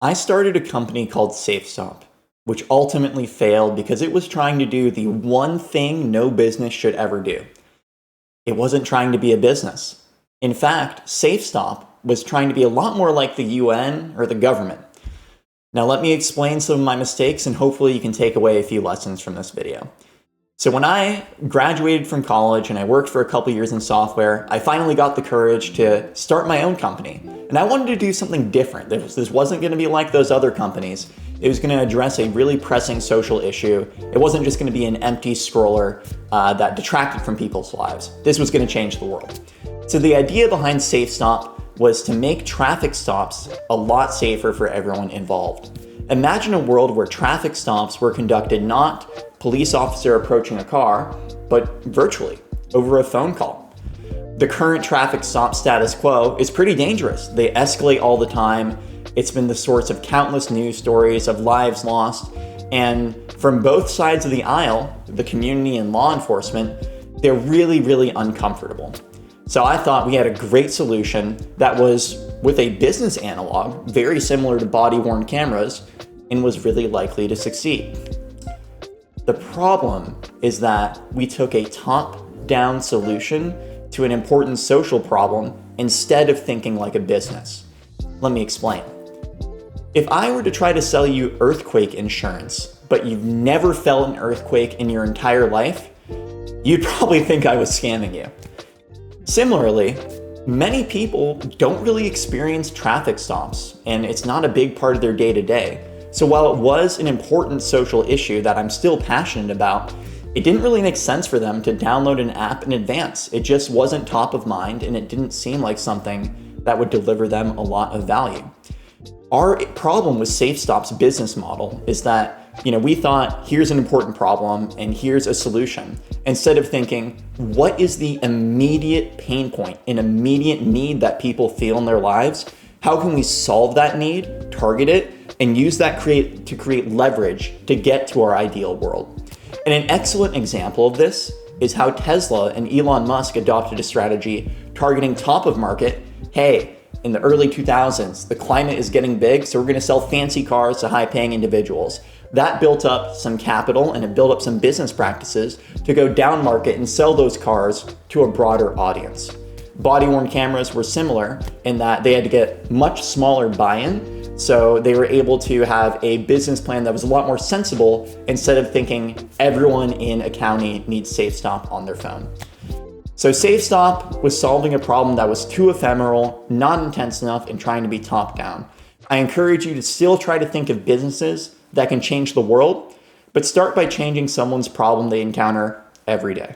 I started a company called SafeStop, which ultimately failed because it was trying to do the one thing no business should ever do. It wasn't trying to be a business. In fact, SafeStop was trying to be a lot more like the UN or the government. Now let me explain some of my mistakes and hopefully you can take away a few lessons from this video. So when I graduated from college and I worked for a couple years in software, I finally got the courage to start my own company. And I wanted to do something different. This wasn't going to be like those other companies. It was going to address a really pressing social issue. It wasn't just going to be an empty scroller that detracted from people's lives. This was going to change the world. So the idea behind SafeStop was to make traffic stops a lot safer for everyone involved. Imagine a world where traffic stops were conducted not police officer approaching a car, but virtually, over a phone call. The current traffic stop status quo is pretty dangerous. They escalate all the time. It's been the source of countless news stories of lives lost. And from both sides of the aisle, the community and law enforcement, they're really, really uncomfortable. So I thought we had a great solution that was with a business analog, very similar to body-worn cameras, and was really likely to succeed. The problem is that we took a top-down solution to an important social problem instead of thinking like a business. Let me explain. If I were to try to sell you earthquake insurance, but you've never felt an earthquake in your entire life, you'd probably think I was scamming you. Similarly, many people don't really experience traffic stops, and it's not a big part of their day-to-day. So while it was an important social issue that I'm still passionate about, it didn't really make sense for them to download an app in advance. It just wasn't top of mind, and it didn't seem like something that would deliver them a lot of value. Our problem with SafeStop's business model is that, we thought, here's an important problem and here's a solution. Instead of thinking, what is the immediate pain point, an immediate need that people feel in their lives? How can we solve that need, target it, and use that to create leverage to get to our ideal world? And an excellent example of this is how Tesla and Elon Musk adopted a strategy targeting top of market. Hey, in the early 2000s, the climate is getting big, so we're going to sell fancy cars to high-paying individuals. That built up some capital and it built up some business practices to go down market and sell those cars to a broader audience. Body-worn cameras were similar in that they had to get much smaller buy-in, so they were able to have a business plan that was a lot more sensible instead of thinking everyone in a county needs SafeStop on their phone. So SafeStop was solving a problem that was too ephemeral, not intense enough, and trying to be top-down. I encourage you to still try to think of businesses that can change the world, but start by changing someone's problem they encounter every day.